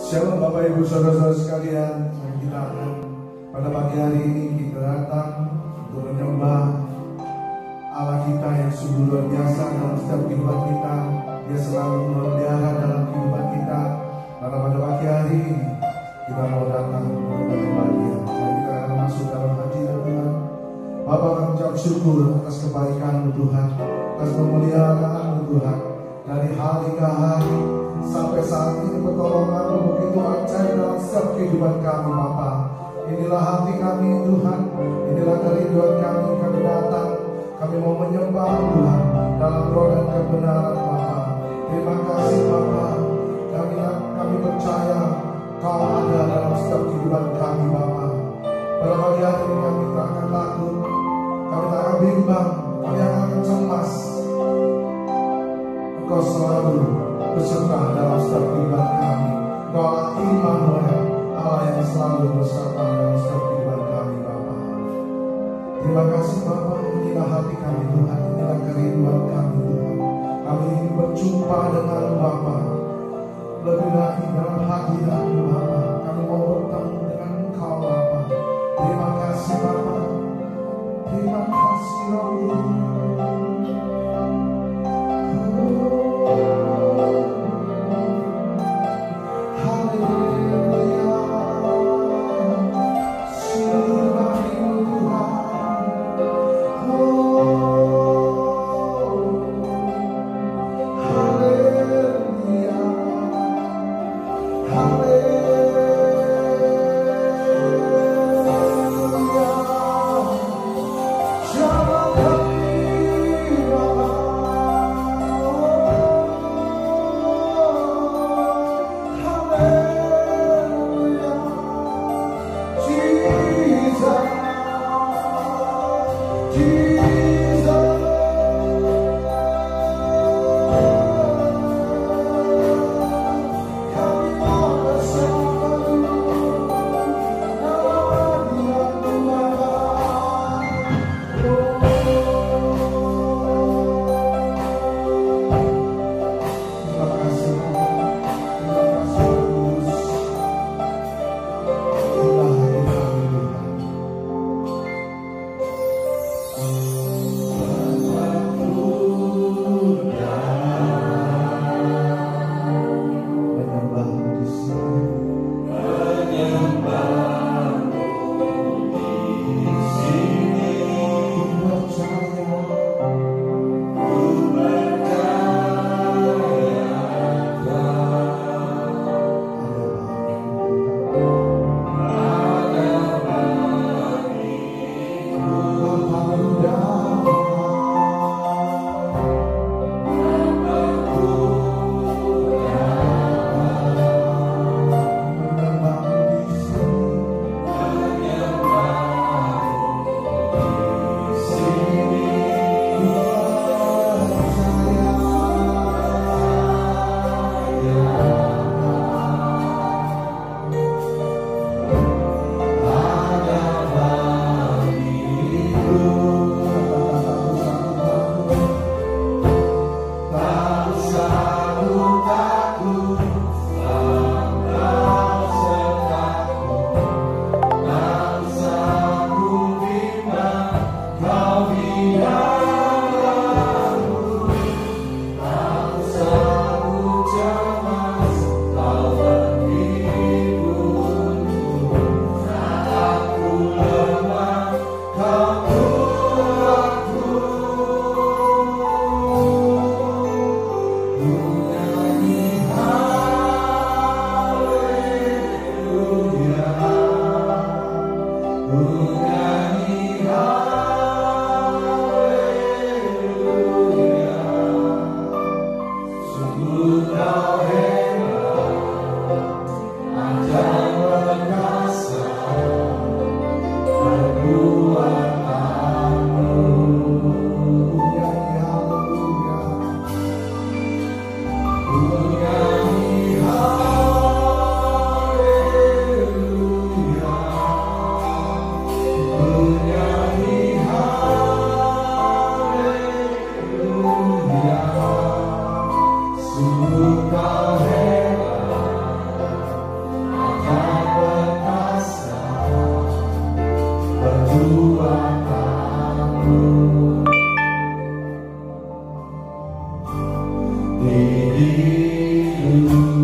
Shalom Bapak Ibu Saudara-saudara sekalian, kita akan pada pagi hari ini kita datang untuk menyembah Allah kita yang sungguh luar biasa dalam setiap kehidupan kita. Dia selalu memelihara dalam kehidupan kita. Pada pagi hari ini kita mau datang untuk menyembah Dia. Dan kita akan masuk dalam hadirat Tuhan. Bapa, kami ucap syukur atas kebaikan-Mu Tuhan, atas pemeliharaan-Mu Tuhan. Dari hari ke hari sampai saat ini pertolongan-Mu begitu ajaib dalam setiap kehidupan kami Bapa. Inilah hati kami Tuhan, inilah kerinduan kami datang. Kami mau menyembah Tuhan dalam roh dan kebenaran Bapa. Terima kasih Bapa. Kami percaya Kau ada dalam setiap kehidupan kami Bapa. Pada pagi hari ini kami tak akan takut, kami tak akan bimbang, kami akan cemas. Engkau selalu beserta dalam setiap kehidupan kami. Engkau Allah Immanuel, Allah yang selalu beserta dalam setiap kehidupan kami Bapa. Terima kasih Bapa. Inilah hati kami Tuhan, inilah kerinduan kami Tuhan. Kami ingin berjumpa dengan Bapa. Lebih lagi dalam hadirat-Mu Bapa. Kami mau bertemu dengan Engkau Bapa. Terima kasih Bapa. Terima kasih Rabbul. Sungguh Ku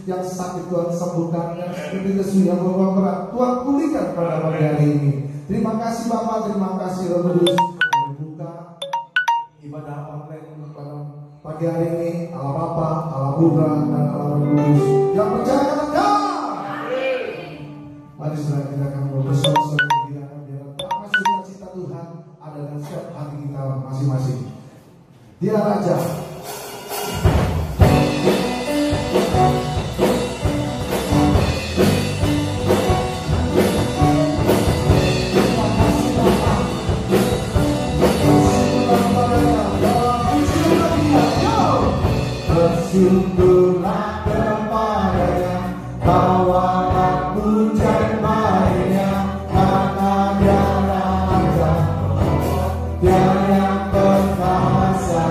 Yang sakit Tuhan sembuhkan, yang seperti kesu yang berat Tuhan pulihkan pada pagi hari ini. Terima kasih Bapak, terima kasih Roh Kudus. Kami buka ibadah online pada pagi hari ini. Allah Bapa, Allah Putra, dan Allah Roh Kudus yang percaya kata. Mari saudara kita akan bersorak biar damai sukacita Tuhan ada dalam setiap hati kita masing-masing. Dia Raja. Bersyukurlah kepada-Nya, bawalah pujian baik-Nya, karena Dia Raja, Dia yang perkasa.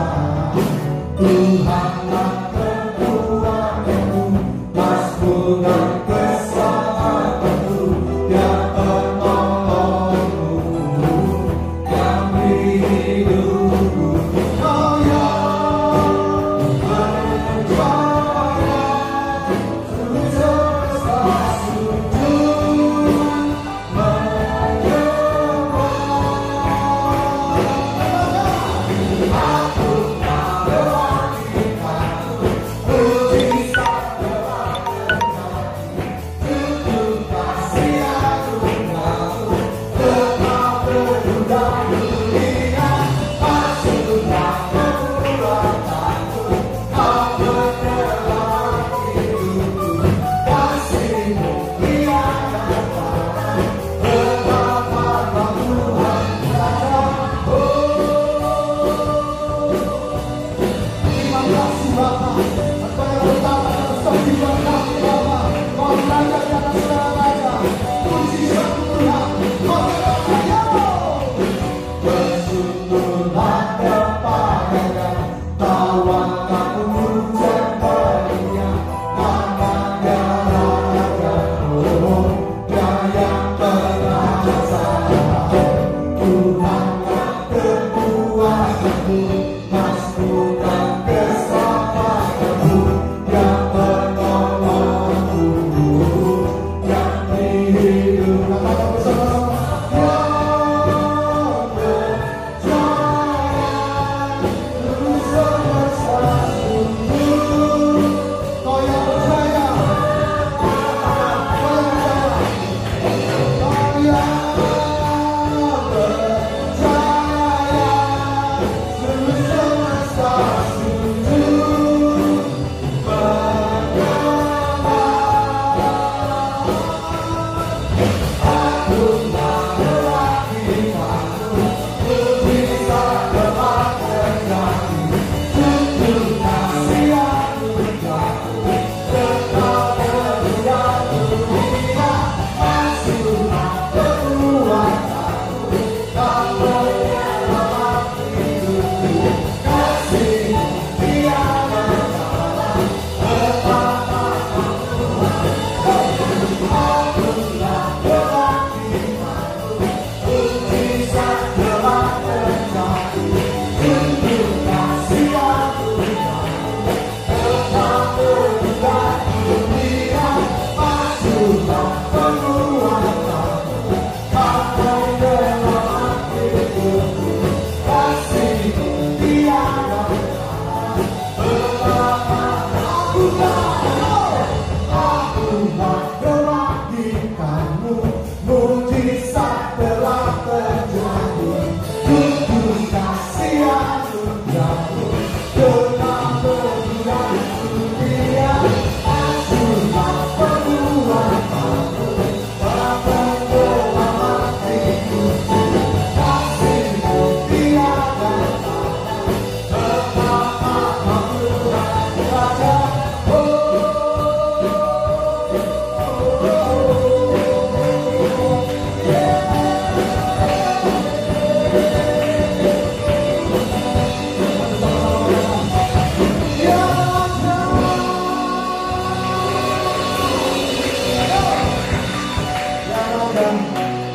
Tuhan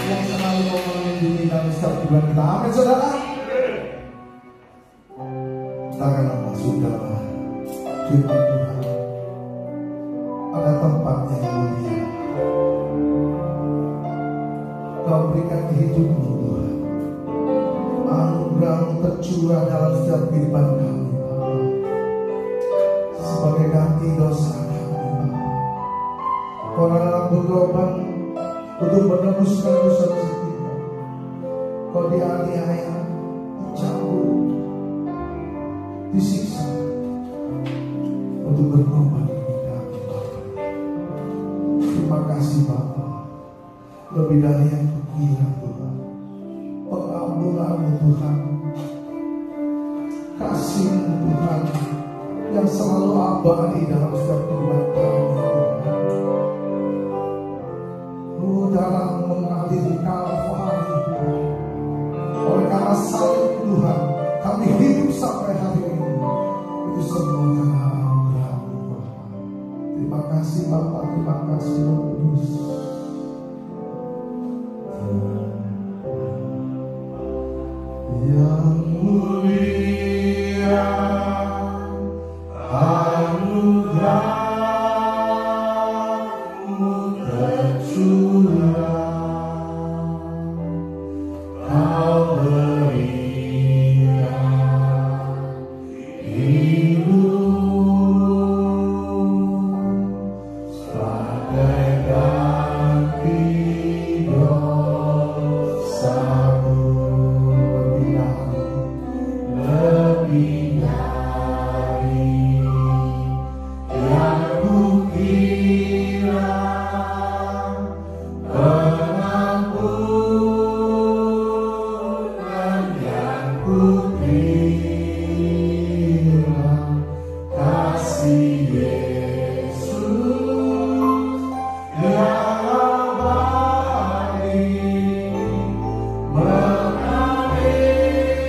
yang selalu mau melindungi dalam setiap kehidupan kita. Amin saudara. Kita akan masuk dalam firman Tuhan. Ada tempat yang mulia. Kau berikan hidupmu Tuhan. Anugerah tercurah dalam setiap kehidupan kami Bapa. Sebagai ganti dosa kami Bapa. Kau adalah berkorban untuk menebuskan dosa-dosa kita. Kau dianiaya, dicambuk, disiksa untuk berkorban demi kami Bapa. Terima kasih Bapa. Lebih dari yang kukira Tuhan, pengampunanmu Tuhan, kasih-Mu Tuhan yang selalu abadi dalam setiap kehidupan kami Tuhan. Dalam mengaliri Kalvari Tuhan, oleh karena salib Tuhan kami hidup sampai hari ini. Itu semuanya anugerah-Mu Bapa. Terima kasih Bapa, terima kasih Roh Kudus. Yang mulia anugerah-Mu tercurah. Kau berikan hidup sebagai ganti dosa-Mu. Lebih dari yang kukira, pengampunan yang kukira, kasih Yesus yang abadi. Yang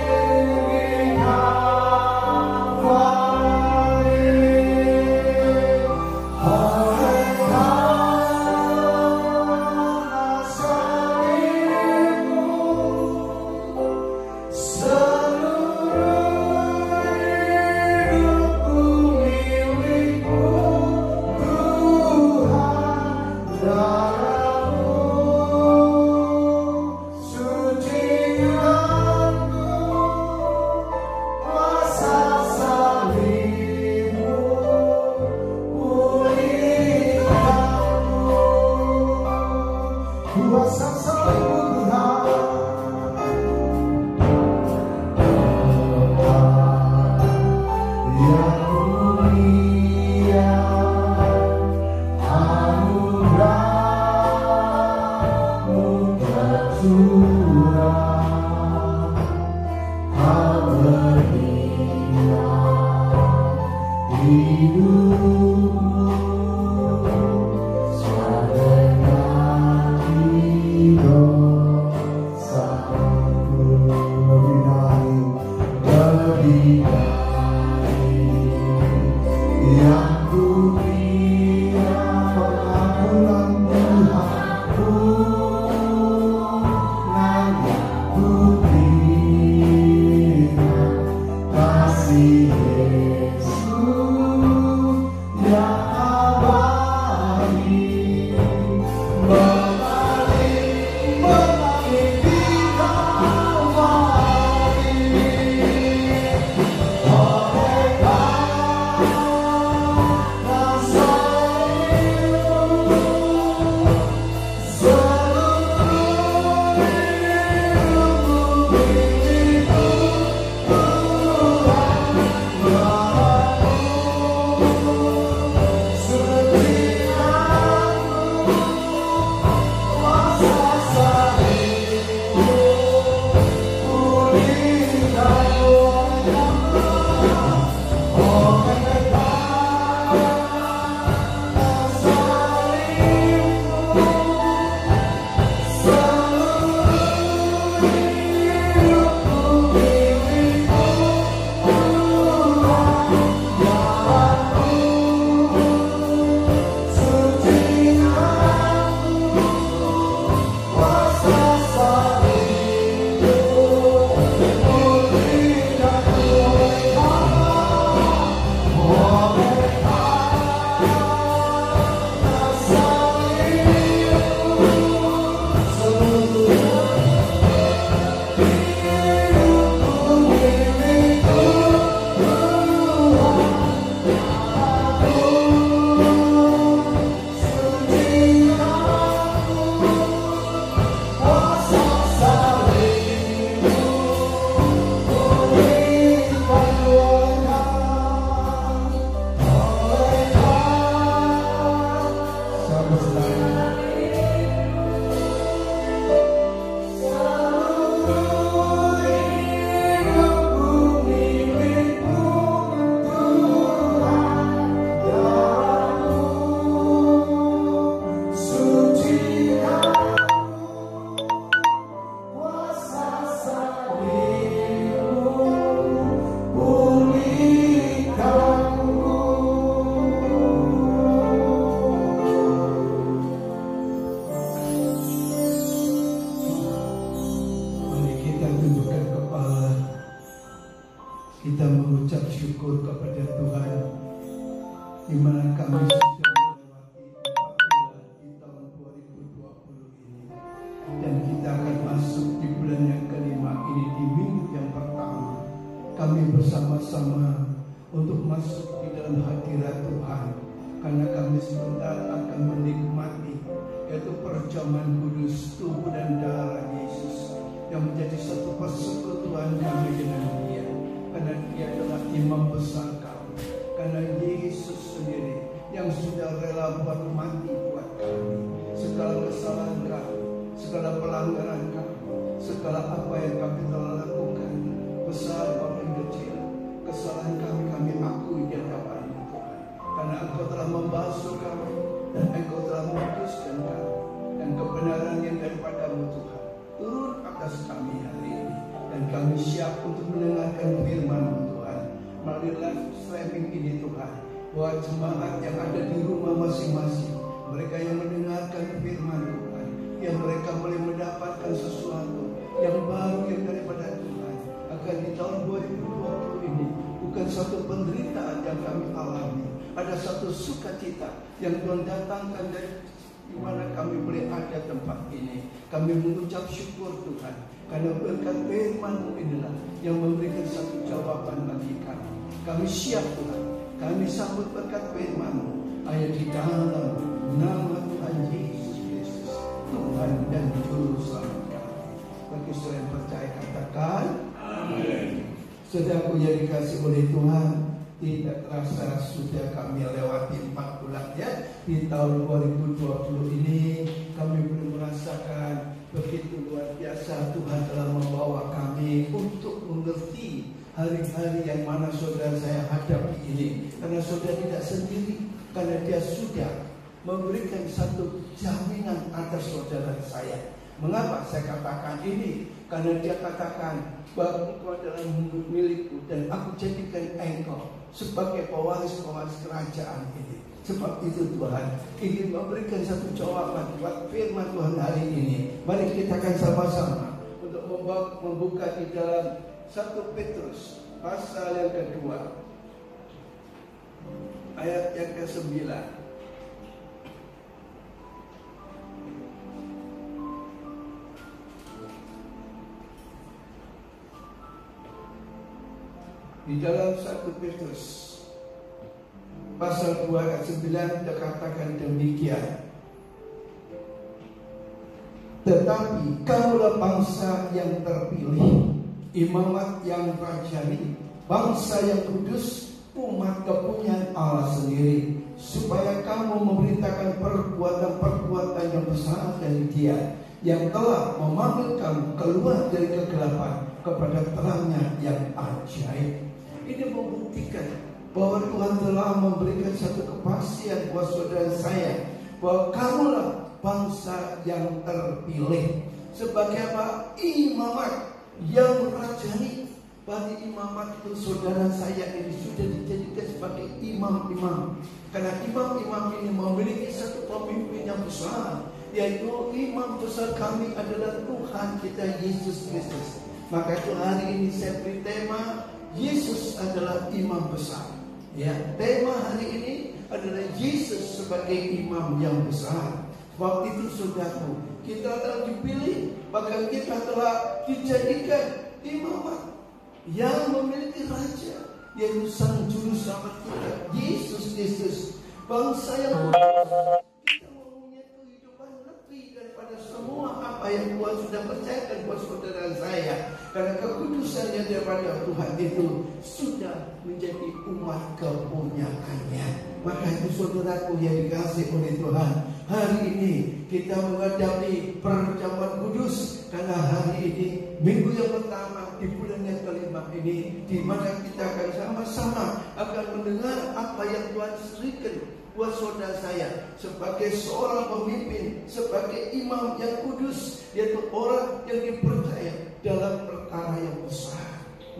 kita mengucap syukur kepada Tuhan di mana kami sudah melewati 4 bulan di tahun 2020 ini, dan kita akan masuk di bulan yang kelima ini di minggu yang pertama. Kami bersama-sama untuk masuk di dalam hadirat Tuhan, karena kami sebentar akan menikmati yaitu perjamuan kudus tubuh dan darah Yesus yang menjadi satu persekutuan kami dengan Dia, karena Dia adalah imam besar kami, karena Yesus sendiri yang sudah rela buat mati buat kami. Segala kesalahan kami, segala pelanggaran kami, segala apa yang kami telah lakukan, besar maupun kecil, kesalahan kami akui di hadapan Tuhan, karena Engkau telah membasuh kami dan Engkau telah mengutuskan kami, dan kebenaran yang daripadamu Tuhan turun atas kami hari ini, dan kami siap untuk mendengarkan firman-Mu Tuhan melalui live streaming ini Tuhan. Buat jemaat yang ada di rumah masing-masing, mereka yang mendengarkan firman Tuhan, yang mereka boleh mendapatkan sesuatu yang baru yang daripada Tuhan, agar di tahun 2020 ini bukan satu penderitaan yang kami alami, ada satu sukacita yang Tuhan datangkan dari di mana kami boleh ada tempat ini. Kami mengucap syukur Tuhan, karena berkat firman-Mu inilah yang memberikan satu jawaban bagi kami. Kami siap Tuhan, kami sambut berkat firman-Mu. Hanya di dalam nama Tuhan Yesus Kristus, Tuhan dan Juru Selamat kami. Bagi saudara yang percaya katakan amin. Saudaraku yang dikasih oleh Tuhan, tidak terasa sudah kami lewati 4 bulan ya. Di tahun 2020 ini kami belum merasakan begitu luar biasa Tuhan telah membawa kami untuk mengerti hari-hari yang mana saudara saya hadapi ini. Karena saudara tidak sendiri, karena Dia sudah memberikan satu jaminan atas saudara saya. Mengapa saya katakan ini? Karena Dia katakan bahwa engkau adalah milikku dan aku jadikan engkau sebagai pewaris-pewaris kerajaan ini. Sebab itu Tuhan ingin memberikan satu jawaban buat firman Tuhan hari ini. Mari kita akan sama-sama untuk membuka di dalam 1 Petrus pasal yang kedua, ayat yang ke-9. Di dalam 1 Petrus pasal 2 ayat 9 dikatakan demikian. Tetapi kamulah bangsa yang terpilih, imamat yang rajani, bangsa yang kudus, umat kepunyaan Allah sendiri, supaya kamu memberitakan perbuatan-perbuatan yang besar dari Dia yang telah memanggil kamu keluar dari kegelapan kepada terangnya yang ajaib. Ini membuktikan bahwa Tuhan telah memberikan satu kepastian buat saudara saya, bahwa kamulah bangsa yang terpilih. Sebagai apa? Imamat yang rajani. Bagi imamat itu saudara saya ini sudah dijadikan sebagai imam-imam. Karena imam-imam ini memiliki satu pemimpin yang besar, yaitu imam besar kami adalah Tuhan kita Yesus Kristus. Maka itu hari ini saya beri tema Yesus adalah imam besar. Ya, tema hari ini adalah Yesus sebagai imam yang besar. Sebab itu saudaraku, kita telah dipilih, bahkan kita telah dijadikan imamat yang memiliki raja, yaitu Sang Juru Selamat kita, Yesus Kristus. Bangsa yang kudus, kita mempunyai kehidupan lebih daripada semua apa yang Tuhan sudah percayakan buat saudara saya. Karena kekudusannya daripada Tuhan itu sudah menjadi umat kepunyaannya. Maka itu saudaraku yang dikasih oleh Tuhan, hari ini kita menghadapi perjamuan kudus. Karena hari ini minggu yang pertama di bulan yang kelima ini, di mana kita akan sama-sama akan mendengar apa yang Tuhan berikan buat saudara saya sebagai seorang pemimpin, sebagai imam yang kudus, yaitu orang yang dipercaya dalam perkara yang besar.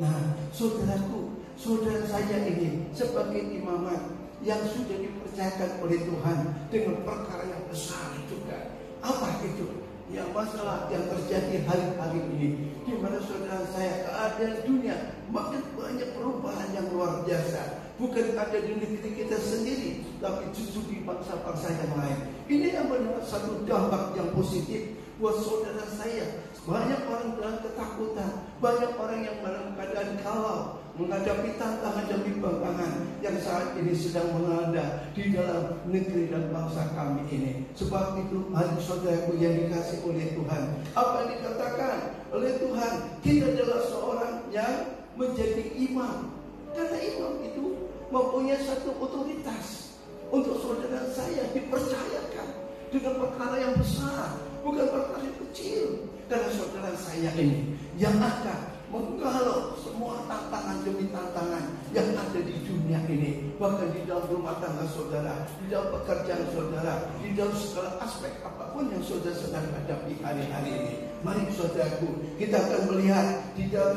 Nah, saudaraku, saudara saya ini sebagai imamat yang sudah dipercayakan oleh Tuhan dengan perkara yang besar juga. Apa itu? yang masalah yang terjadi hari-hari ini, di mana saudara saya keadaan dunia makin banyak perubahan yang luar biasa. Bukan ada di negeri kita sendiri, tapi justru di bangsa-bangsa yang lain. Ini yang mendapat satu dampak yang positif buat saudara saya. Banyak orang dalam ketakutan, banyak orang yang dalam keadaan galau menghadapi tantangan demi tantangan yang saat ini sedang melanda di dalam negeri dan bangsa kami ini. Sebab itu, mari saudaraku yang dikasih oleh Tuhan, apa yang dikatakan oleh Tuhan, kita adalah seorang yang menjadi imam. Karena imam itu mempunyai satu otoritas untuk saudara saya dipercayakan dengan perkara yang besar, bukan perkara yang kecil. Karena saudara saya ini yang akan menggalau semua tantangan demi tantangan yang ada di dunia ini, bahkan di dalam rumah tangga saudara, di dalam pekerjaan saudara, di dalam segala aspek apapun yang saudara sedang hadapi hari-hari ini. Mari saudaraku, kita akan melihat di dalam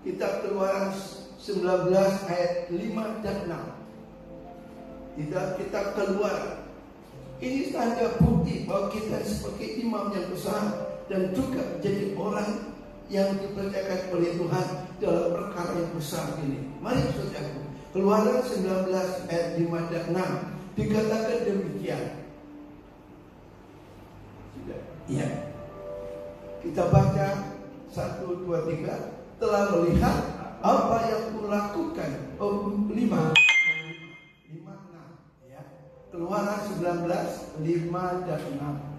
kitab Keluaran 19 ayat 5 dan 6. Di dalam kitab Keluaran, ini tanda bukti bahwa kita sebagai imam yang besar dan juga menjadi orang yang dipercayakan oleh Tuhan dalam perkara yang besar ini. Mari saudaraku, Keluaran 19 ayat 5 dan 6 dikatakan demikian. Sudah? Iya. Kita baca 1, 2, 3. Telah melihat apa yang kulakukan. 5, 6 ya. Keluaran 19, 5 dan 6.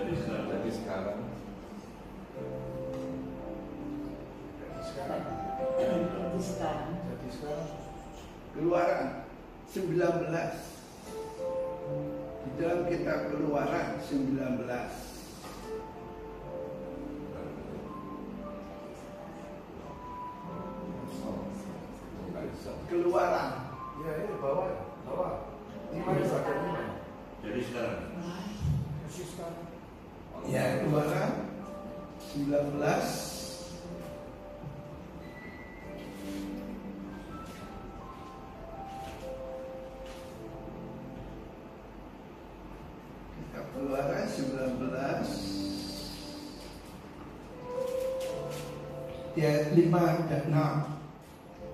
Jadi sekarang Keluaran 19. Di dalam kitab Keluaran 19. Keluaran. ya ini bawa. Jadi sekarang. Ya, Keluaran 19. Kitab Keluaran 19 ayat 5 dan 6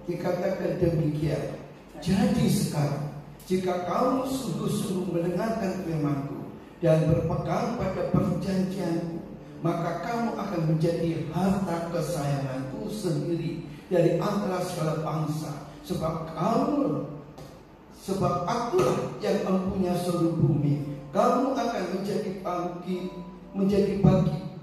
dikatakan demikian. Jadi sekarang, jika kamu sungguh-sungguh mendengarkan firman-Ku dan berpegang pada perjanjianku, maka kamu akan menjadi harta kesayanganku sendiri dari antara segala bangsa. Sebab akulah yang mempunyai seluruh bumi. Kamu akan menjadi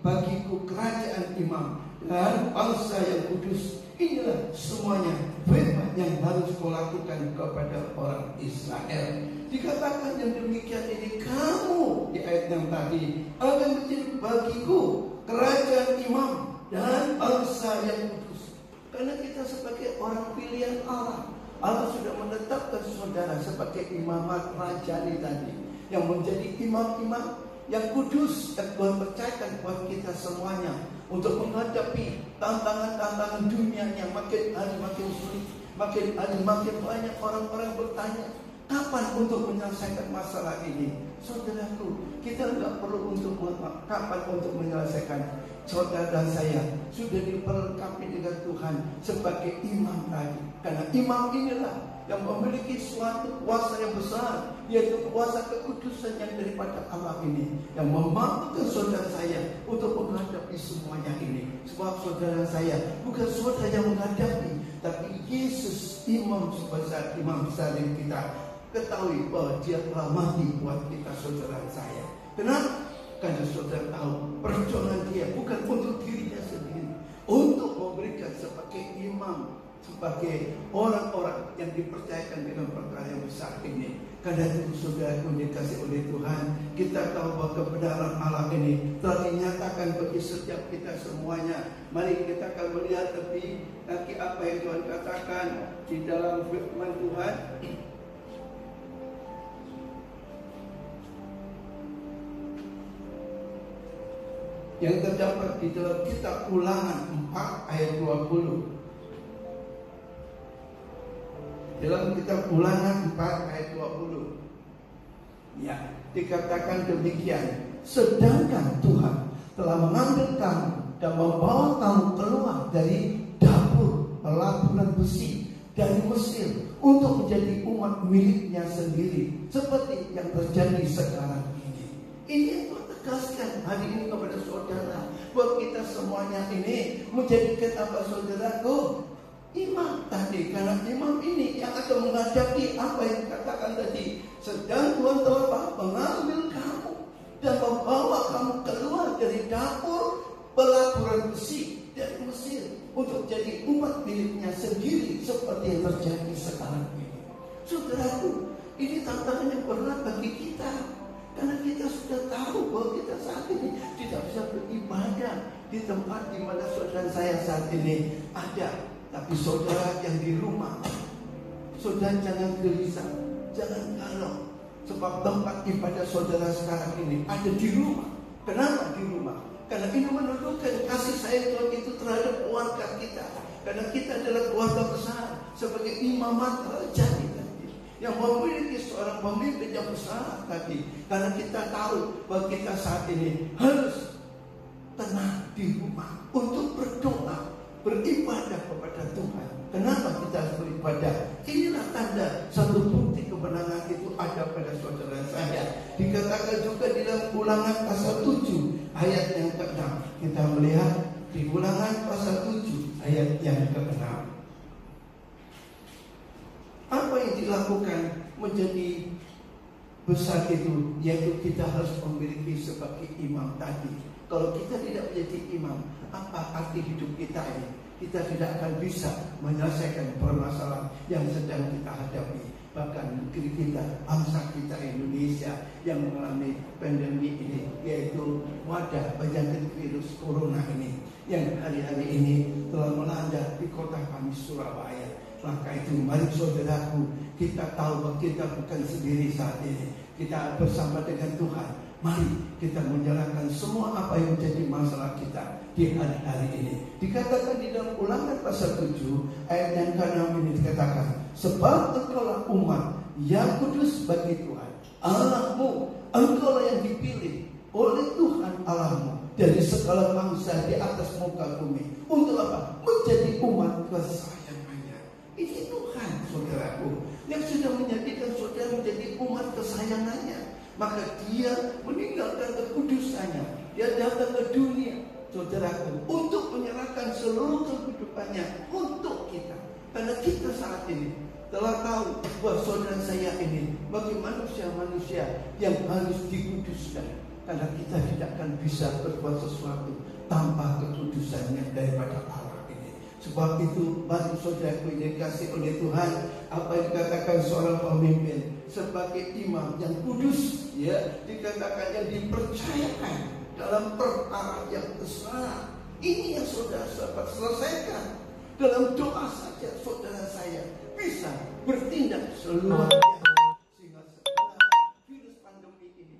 bagiku kerajaan imam dan bangsa yang kudus. Inilah semuanya firman yang harus kau lakukan kepada orang Israel. Dikatakan yang demikian ini, kamu di ayat yang tadi akan menjadi bagiku kerajaan imam dan bangsa yang kudus. Karena kita sebagai orang pilihan Allah, Allah sudah menetapkan saudara sebagai imamat rajani tadi, yang menjadi imam-imam yang kudus yang Tuhan percayakan buat kita semuanya untuk menghadapi tantangan-tantangan dunia yang makin hari makin sulit, makin hari makin banyak orang-orang bertanya, kapan untuk menyelesaikan masalah ini? Saudaraku, kita tidak perlu kapan untuk menyelesaikan. Saudara dan saya sudah diperlengkapi dengan Tuhan sebagai imam tadi. Karena imam inilah yang memiliki suatu kuasa yang besar, yaitu kuasa kekudusan yang daripada Allah ini, yang memampukan saudara saya untuk menghadapi semuanya ini. Sebab saudara saya bukan saudara yang menghadapi, tapi Yesus imam sebesar imam besar yang kita ketahui bahwa dia telah mati buat kita, saudara saya. Kenapa? Karena saudara tahu perjuangan dia bukan untuk dirinya sendiri, untuk memberikan sebagai imam, sebagai orang-orang yang dipercayakan dengan perkara yang besar ini. Karena itu saudara pun dikasih oleh Tuhan, kita tahu bahwa kebenaran Allah ini telah dinyatakan bagi setiap kita semuanya. Mari kita akan melihat lebih lagi apa yang Tuhan katakan di dalam firman Tuhan. Yang terdapat di dalam kitab Ulangan 4 ayat 20. Dalam kitab Ulangan 4 ayat 20. Ya. dikatakan demikian, sedangkan Tuhan telah mengambil kamu dan membawa kamu keluar dari dapur pelabuhan besi dari Mesir untuk menjadi umat miliknya sendiri, seperti yang terjadi sekarang ini. Ini yang Tuhan tegaskan hari ini kepada saudara, buat kita semuanya ini menjadikan apa saudaraku? Imam tadi, karena imam ini yang akan menghadapi apa yang dikatakan tadi. Sedang Tuhan telah mengambil kamu dan membawa kamu keluar dari dapur pelabuhan besi dari Mesir untuk jadi umat miliknya sendiri, seperti yang terjadi sekarang ini. Saudaraku, ini tantangan yang berat bagi kita, karena kita sudah tahu bahwa kita saat ini tidak bisa beribadah di tempat di mana saudara saya saat ini ada. Tapi saudara yang di rumah, saudara jangan gelisah, jangan galau, sebab tempat ibadah saudara sekarang ini ada di rumah. Kenapa di rumah? Karena ini menunjukkan kasih sayang Tuhan itu terhadap keluarga kita. Karena kita adalah keluarga besar, sebagai imamat kerajaan tadi, yang memiliki seorang pemimpin yang besar tadi. Karena kita tahu bahwa kita saat ini harus tenang di rumah untuk berdoa, beribadah kepada Tuhan. Kenapa kita harus beribadah? Inilah tanda satu bukti kemenangan itu ada pada saudara saya. Dikatakan juga di dalam Ulangan pasal 7 ayat yang ke-6. Kita melihat di Ulangan pasal 7 ayat yang ke-6. Apa yang dilakukan menjadi besar itu, yaitu kita harus memiliki sebagai imam tadi. Kalau kita tidak menjadi imam, apa arti hidup kita ini? Kita tidak akan bisa menyelesaikan permasalahan yang sedang kita hadapi. Bahkan negeri kita, bangsa kita Indonesia yang mengalami pandemi ini, yaitu wabah penyakit virus corona ini, yang hari-hari ini telah melanda di kota kami Surabaya. Maka itu mari saudaraku, kita tahu bahwa kita bukan sendiri saat ini. Kita bersama dengan Tuhan. Mari kita menyerahkan semua apa yang menjadi masalah kita di hari-hari ini. Dikatakan di dalam Ulangan pasal 7 ayat yang ke-6 ini dikatakan, sebab engkaulah umat yang kudus bagi Tuhan Allahmu, engkaulah yang dipilih oleh Tuhan Allahmu dari segala bangsa di atas muka bumi. Untuk apa? Menjadi umat kesayangannya. Ini Tuhan saudaraku, yang sudah menjadikan saudara menjadi umat kesayangannya. Maka dia meninggalkan kekudusannya, dia datang ke dunia, saudaraku, untuk menyerahkan seluruh kehidupannya untuk kita. Karena kita saat ini telah tahu bahwa saudara saya ini bagi manusia-manusia yang harus dikuduskan. Karena kita tidak akan bisa berbuat sesuatu tanpa kekudusannya daripada Allah. Sebab itu bagi saudaraku yang dikasih oleh Tuhan, apa yang dikatakan seorang pemimpin sebagai imam yang kudus, ya, dikatakan yang dipercayakan dalam perkara yang besar. Ini yang saudara dapat selesaikan dalam doa saja. Saudara saya bisa bertindak seluar biasa, sehingga setelah virus pandemi ini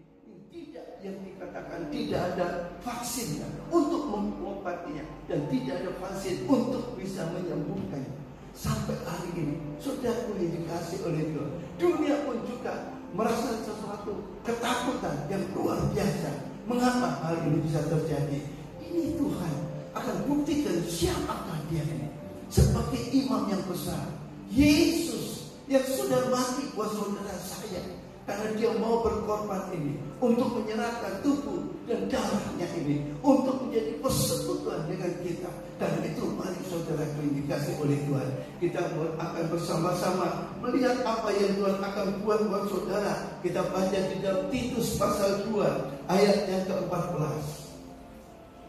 tidak, yang dikatakan tidak ada vaksin untuk mengobatinya, dan tidak ada vaksin untuk bisa menyembuhkannya. Sampai hari ini, saudaraku yang dikasih oleh Tuhan, dunia pun juga merasa sesuatu ketakutan yang luar biasa. Mengapa hal ini bisa terjadi? Ini Tuhan akan buktikan siapakah dia ini sebagai imam yang besar. Yesus yang sudah mati buat saudara saya, karena dia mau berkorban ini untuk menyerahkan tubuh dan darahnya ini untuk menjadi persekutuan dengan kita. Dan itu mari saudara yang dikasih oleh Tuhan, kita akan bersama-sama melihat apa yang Tuhan akan buat buat saudara. Kita baca di dalam Titus pasal 2 ayat yang ke-14.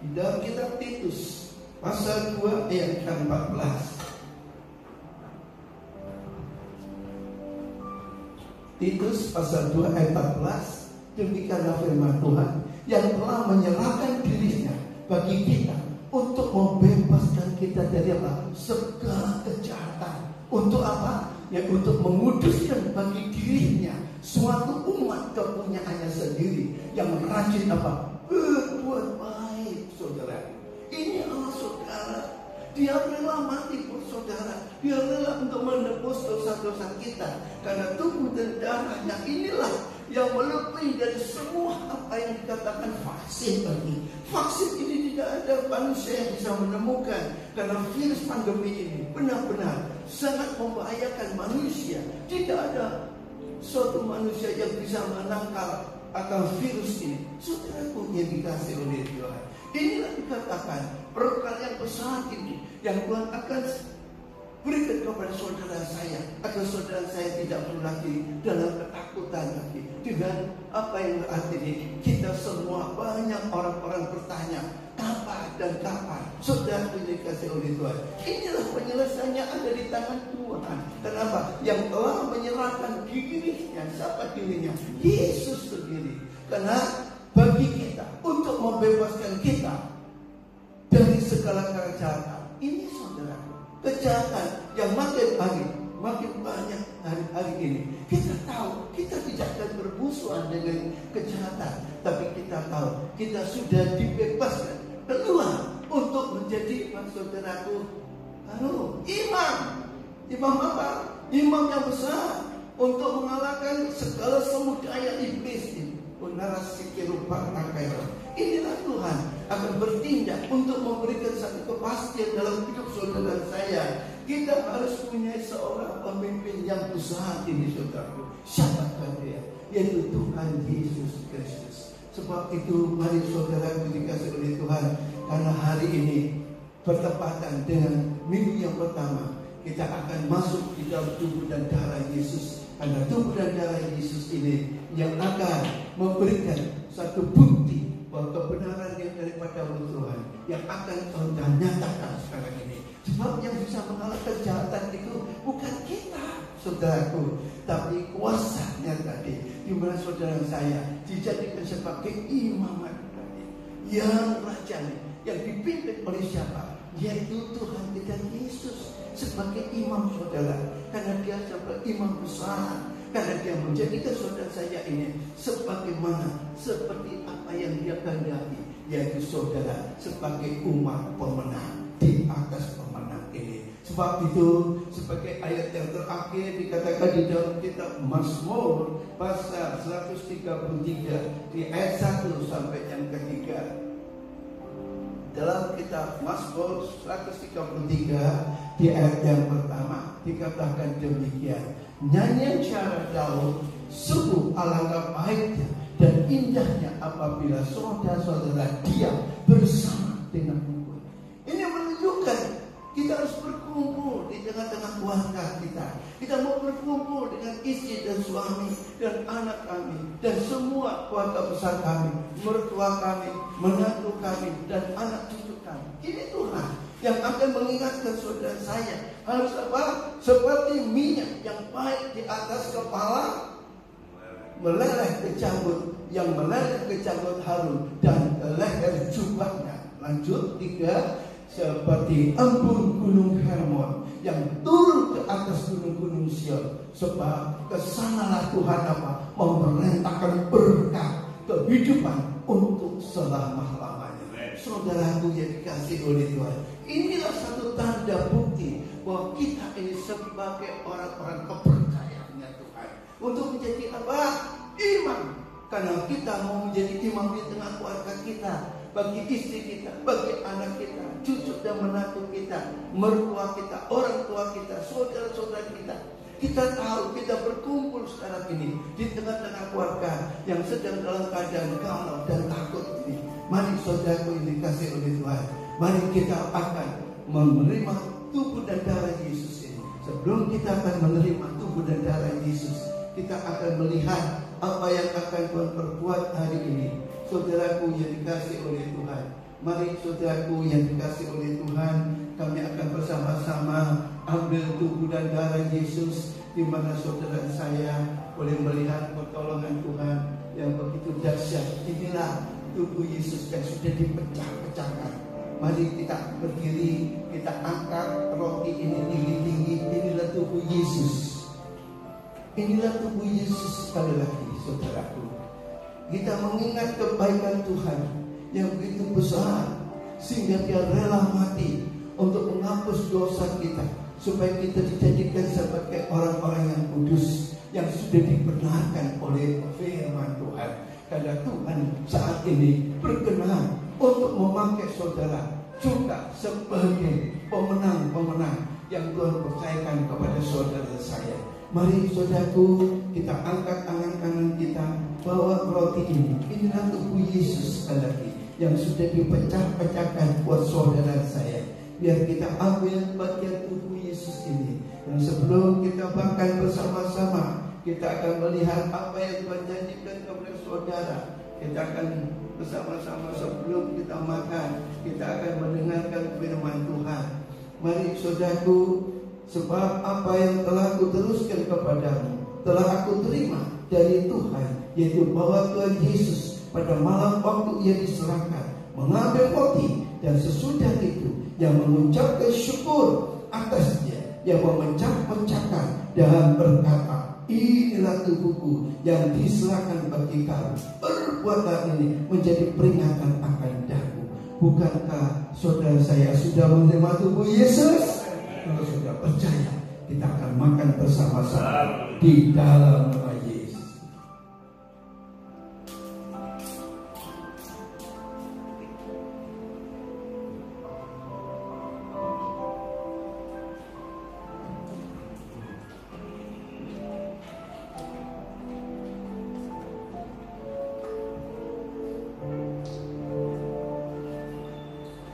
Di dalam kitab Titus pasal 2 ayat ke-14. Titus pasal 2 ayat 14, demikianlah firman Tuhan yang telah menyerahkan dirinya bagi kita untuk membebaskan kita dari apa? Segala kejahatan. Untuk apa? Ya, untuk menguduskan bagi dirinya suatu umat kepunyaannya sendiri yang rajin apa? Berbuat baik, saudara. Ini Allah saudara. Dia rela mati buat saudara. Dia rela untuk menebus dosa-dosa kita. Karena tubuh dan darahnya inilah yang melebihi dari semua apa yang dikatakan vaksin tadi. Vaksin ini tidak ada manusia yang bisa menemukan, karena virus pandemi ini benar-benar sangat membahayakan manusia. Tidak ada suatu manusia yang bisa menangkal akan virus ini. Saudaraku yang dikasih oleh Tuhan, inilah dikatakan berkat yang besar ini yang Tuhan akan berikan kepada saudara saya, agar saudara saya tidak perlu lagi dalam ketakutan lagi. Dengan apa yang artinya kita semua, banyak orang-orang bertanya kapan dan kapan. Saudara dikasih oleh Tuhan, inilah penyelesaiannya ada di tangan Tuhan. Kenapa? Yang telah menyerahkan dirinya. Siapa dirinya? Yesus sendiri. Karena bagi kita, untuk membebaskan kita dari segala kejahatan. Ini saudara, kejahatan yang makin banyak hari-hari ini. Kita tahu kita tidak akan bermusuhan dengan kejahatan, tapi kita tahu kita sudah dibebaskan keluar untuk menjadi, saudaraku, imam apa? Imam yang besar untuk mengalahkan segala semudaya iblis ini. Inilah Tuhan akan bertindak untuk memberikan satu kepastian dalam hidup saudara saya. Kita harus punya seorang pemimpin yang besar ini, saudaraku. Siapakah dia? Yaitu Tuhan Yesus Kristus. Sebab itu mari saudara dikasih oleh Tuhan, karena hari ini bertepatan dengan minggu yang pertama, kita akan masuk di dalam tubuh dan darah Yesus. Karena tubuh dan darah Yesus ini yang akan memberikan satu bukti bahwa kebenaran yang daripada Tuhan yang akan Tuhan nyatakan sekarang ini. Sebab yang bisa mengalahkan kejahatan itu bukan kita, saudaraku, tapi kuasanya tadi. Di mana saudara saya dijadikan sebagai imam tadi, yang raja, yang dipimpin oleh siapa? Yaitu Tuhan kita Yesus sebagai imam saudara. Karena dia sebagai imam besar, karena dia menjadikan saudara saya ini seperti apa yang dia kehendaki, yaitu saudara sebagai umat pemenang di atas pemenang ini. Sebab itu sebagai ayat yang terakhir dikatakan di dalam kitab Mazmur pasal 133 di ayat 1 sampai yang ketiga. Dalam kitab Mazmur 133 di ayat yang pertama dikatakan demikian: nyanyian syarat Daud, sungguh alangkah baiknya dan indahnya apabila saudara-saudara diam bersama dengan engkau. Ini menunjukkan kita harus berkumpul di tengah-tengah keluarga kita. Kita mau berkumpul dengan istri dan suami dan anak kami dan semua keluarga besar kami, mertua kami, menantu kami dan anak cucu kami. Ini Tuhan yang akan mengingatkan saudara saya harus apa? Seperti minyak yang baik di atas kepala, meleleh ke janggut, yang meleleh ke janggut Harun dan ke leher jubahnya. Lanjut 3, seperti embun gunung Hermon yang turun ke atas gunung-gunung Sion. Sebab kesanalah Tuhan apa? Memerintahkan berkat kehidupan untuk selama-lamanya. Saudaraku yang dikasih oleh Tuhan, inilah satu tanda bukti bahwa kita ini sebagai orang-orang kepercayaannya Tuhan untuk menjadi apa? Imam. Karena kita mau menjadi imam di tengah keluarga kita, bagi istri kita, bagi anak kita, cucu dan menantu kita, mertua kita, orang tua kita, saudara-saudara kita. Kita tahu kita berkumpul sekarang ini di tengah-tengah keluarga yang sedang dalam keadaan galau dan takut ini. Mari saudaraku yang dikasih oleh Tuhan, mari kita akan menerima tubuh dan darah Yesus ini. Sebelum kita akan menerima tubuh dan darah Yesus, kita akan melihat apa yang akan Tuhan perbuat hari ini. Saudaraku yang dikasih oleh Tuhan, mari saudaraku yang dikasih oleh Tuhan, kami akan bersama-sama ambil tubuh dan darah Yesus, di mana saudara saya boleh melihat pertolongan Tuhan yang begitu dahsyat. Inilah tubuh Yesus yang sudah dipecah-pecahkan. Mari kita berdiri, kita angkat roti ini tinggi-tinggi. Inilah tubuh Yesus. Inilah tubuh Yesus. Sekali lagi saudaraku, kita mengingat kebaikan Tuhan yang begitu besar, sehingga dia rela mati untuk menghapus dosa kita, supaya kita dijadikan sebagai orang-orang yang kudus. yang sudah dibenarkan oleh firman Tuhan. Karena Tuhan saat ini berkenan untuk memakai saudara juga sebagai pemenang-pemenang yang Tuhan percayakan kepada saudara saya. Mari saudaraku, kita angkat tangan-tangan kita, bawa roti ini. Inilah tubuh Yesus sekali lagi yang sudah dipecah-pecahkan buat saudara saya. Biar kita ambil bagian tubuh Yesus ini. Dan sebelum kita makan bersama-sama, kita akan melihat apa yang Tuhan janjikan kepada saudara. Kita akan bersama-sama sebelum kita makan, kita akan mendengarkan firman Tuhan. Mari saudaraku, sebab apa yang telah aku teruskan kepadamu telah aku terima dari Tuhan, yaitu bahwa Tuhan Yesus pada malam waktu ia diserahkan mengambil roti, dan sesudah itu yang mengucapkan syukur atasnya, yang memecah-pecahkan dan berkata, inilah tubuhku yang diserahkan bagi kamu. Perbuatan ini menjadi peringatan akan daku. Bukankah saudara saya sudah menerima tubuh Yesus? Kalau sudah percaya, kita akan makan bersama-sama di dalam nama Yesus.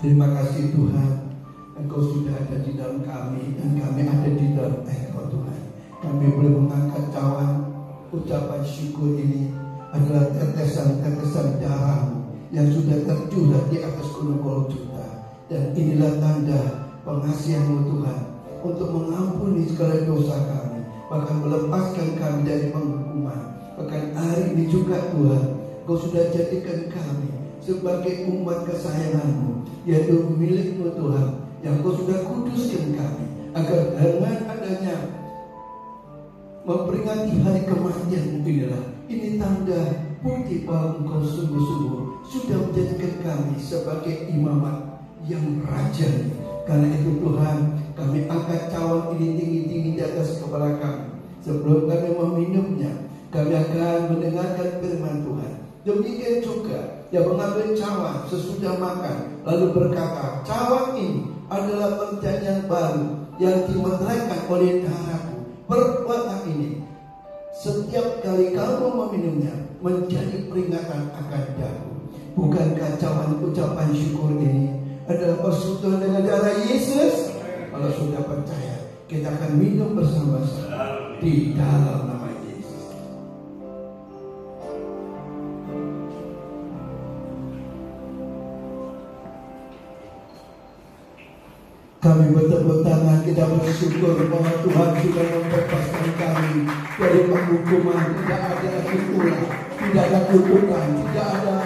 Terima kasih Tuhan, Engkau sudah ada di dalam kami, dan kami ada di dalam Engkau Tuhan. Kami boleh mengangkat cawan. Ucapan syukur ini adalah tetesan-tetesan darah yang sudah tercurah di atas gunung Golgota. Dan inilah tanda pengasihan-Mu Tuhan untuk mengampuni segala dosa kami, bahkan melepaskan kami dari penghukuman. Bahkan hari ini juga Tuhan, Engkau sudah jadikan kami sebagai umat kesayangan-Mu, yaitu milik-Mu Tuhan, yang Kau sudah kuduskan kami, agar dengan adanya memperingati hari kematian inilah, ini tanda bukti bahwa Engkau sungguh-sungguh sudah menjadikan kami sebagai imamat yang rajani. Karena itu Tuhan, kami angkat cawan ini tinggi-tinggi di atas kepala kami. Sebelum kami meminumnya, kami akan mendengarkan firman Tuhan. Demikian juga yang mengambil cawan sesudah makan, lalu berkata, cawan ini adalah perjanjian baru yang dimeteraikan oleh darahku. Perbuatan ini setiap kali kamu meminumnya menjadi peringatan akan daku. Bukankah cawan ucapan syukur ini adalah persekutuan dengan darah Yesus? Kalau sudah percaya, kita akan minum bersama-sama di dalam nama Yesus. Kami bertepuk tangan, kita bersyukur bahwa Tuhan sudah membebaskan kami dari penghukuman. Tidak ada lagi ulah, tidak ada kutukan, tidak ada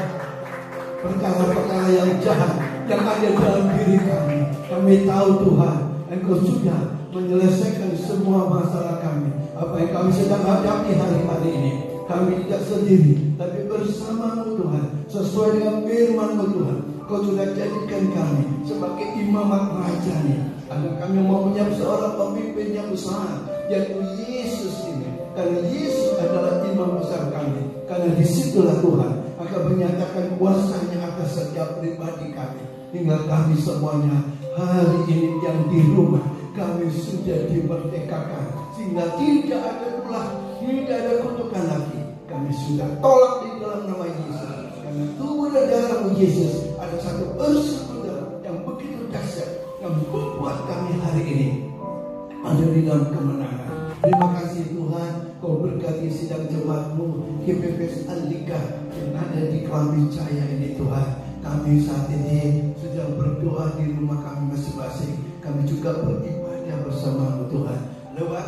perkara-perkara yang jahat yang ada dalam diri kami. Kami tahu Tuhan, Engkau sudah menyelesaikan semua masalah kami. Apa yang kami sedang hadapi hari-hari ini, kami tidak sendiri, tapi bersama-Mu Tuhan, sesuai dengan firman-Mu Tuhan. Kau sudah jadikan kami sebagai imamat rajani, agar kami mempunyai seorang pemimpin yang besar, yaitu Yesus ini. Karena Yesus adalah imam besar kami, karena disitulah Tuhan akan menyatakan kuasanya atas setiap pribadi kami. Hingga kami semuanya hari ini yang di rumah, kami sudah dimerdekakan, sehingga tidak ada ulah, tidak ada kutukan lagi. Kami sudah tolak di dalam nama Yesus. Karena tubuh dan darah Yesus ada satu persekutuan yang begitu dahsyat, yang membuat kami hari ini ada di dalam kemenangan. Terima kasih Tuhan, Kau berkati sidang jemaat-Mu GPPS Andika yang ada di Kelambi Jaya ini Tuhan. Kami saat ini sedang berdoa di rumah kami masing-masing. Kami juga beribadah bersama-Mu Tuhan. Lewat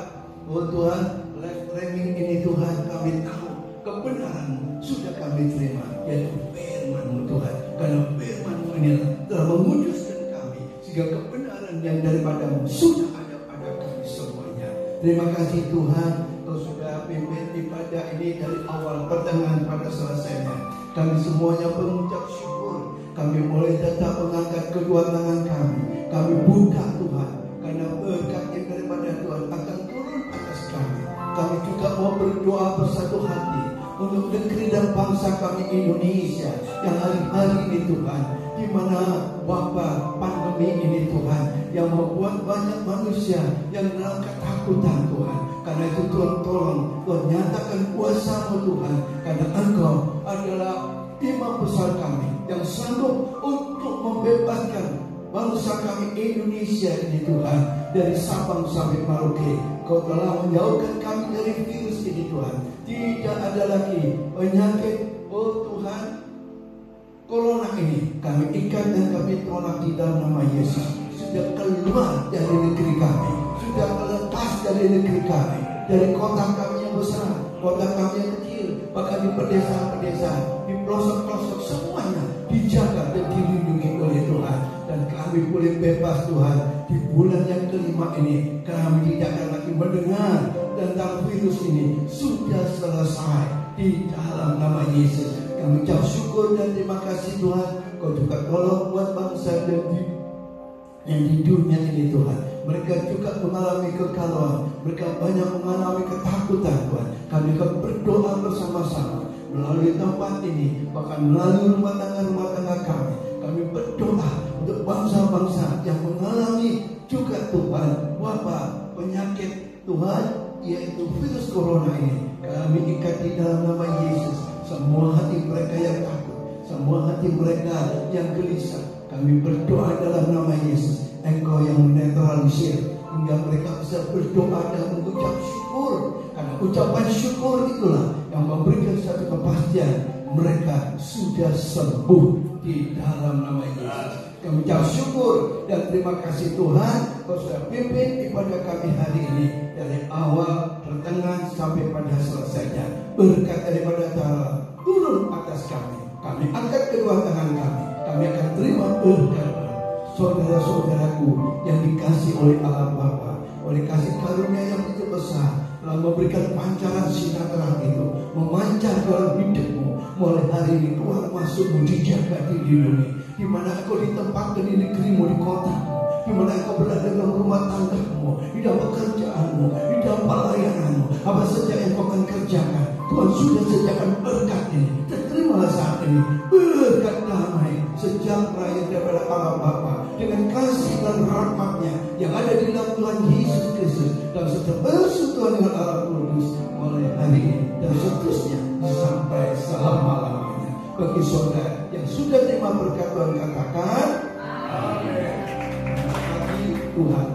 Tuhan live streaming ini Tuhan, kami tahu kebenaran sudah kami terima, yaitu firman-Mu Tuhan. Karena firman-Mu ini telah menguduskan kami, sehingga kebenaran yang daripada-Mu sudah ada pada kami semuanya. Terima kasih Tuhan, Kau sudah pimpin ibadah ini dari awal, pertengahan, pada selesainya. Kami semuanya mengucap syukur. Kami mulai tetap mengangkat kedua tangan kami. Kami buka Tuhan, karena berkat yang daripada Tuhan akan turun atas kami. Kami juga juga mau berdoa bersatu hati untuk negeri dan bangsa kami Indonesia yang hari-hari ini Tuhan, di mana wabah pandemi ini Tuhan, yang membuat banyak manusia yang dalam ketakutan Tuhan. Karena itu Tuhan tolong, Tuhan nyatakan kuasa-Mu Tuhan, karena Engkau adalah imam besar kami yang sanggup untuk membebaskan bangsa kami Indonesia ini Tuhan, dari Sabang sampai Merauke. Kau telah menjauhkan kami dari virus ini Tuhan. Tidak ada lagi penyakit, oh Tuhan, corona ini kami ikat dan kami tolak di dalam nama Yesus. Sudah keluar dari negeri kami, sudah lepas dari negeri kami, dari kota kami yang besar, kota kami yang kecil, bahkan di pedesaan-pedesaan, di pelosok-pelosok, semuanya dijaga dan dilindungi oleh Tuhan. Dan kami boleh bebas Tuhan. Di bulan yang kelima ini kami tidak akan lagi mendengar tentang virus ini. Sudah selesai di dalam nama Yesus. Kami ucap syukur dan terima kasih Tuhan. Kau juga tolong buat bangsa yang di dunia ini Tuhan. Mereka juga mengalami kegalauan, mereka banyak mengalami ketakutan Tuhan. Kami akan berdoa bersama-sama melalui tempat ini, bahkan melalui rumah tangga kami. Kami berdoa untuk bangsa-bangsa yang mengalami juga Tuhan wabah penyakit Tuhan, yaitu virus corona ini. Kami ikat di dalam nama Yesus semua hati mereka yang takut, semua hati mereka yang gelisah. Kami berdoa dalam nama Yesus. Engkau yang menetralisir hingga mereka bisa berdoa dan mengucap syukur. Karena ucapan syukur itulah yang memberikan satu kepastian mereka sudah sembuh di dalam nama Yesus. Kami ucap syukur dan terima kasih Tuhan, Kau sudah pimpin ibadah kami hari ini dari awal, pertengahan sampai pada selesainya. Berkat daripada Ta'ala turun atas kami. Kami angkat kedua tangan kami akan terima berkat saudara-saudaraku yang dikasih oleh Allah Bapa, oleh kasih karunia yang begitu besar, telah memberikan pancaran sinar terang itu memancar dalam hidupmu. Mulai hari ini keluar masukmu dijaga, dilindungi. Di mana engkau ditempatkan di negerimu, di kotamu, di mana engkau berada dalam rumah tanggamu, di dalam pekerjaanmu, di dalam pelayananmu, apa saja yang kau akan kerjakan, Tuhan sudah sediakan berkat ini. Terimalah saat ini berkat damai sejahtera yang daripada Allah Bapa, dengan kasih dan rahmat-Nya yang ada di dalam Tuhan Yesus Kristus, dan serta persekutuan dengan Allah Kudus mulai hari ini dan seterusnya sampai selama-lamanya. Bagi saudara yang sudah terima berkat Tuhan, katakan amin. Tuhan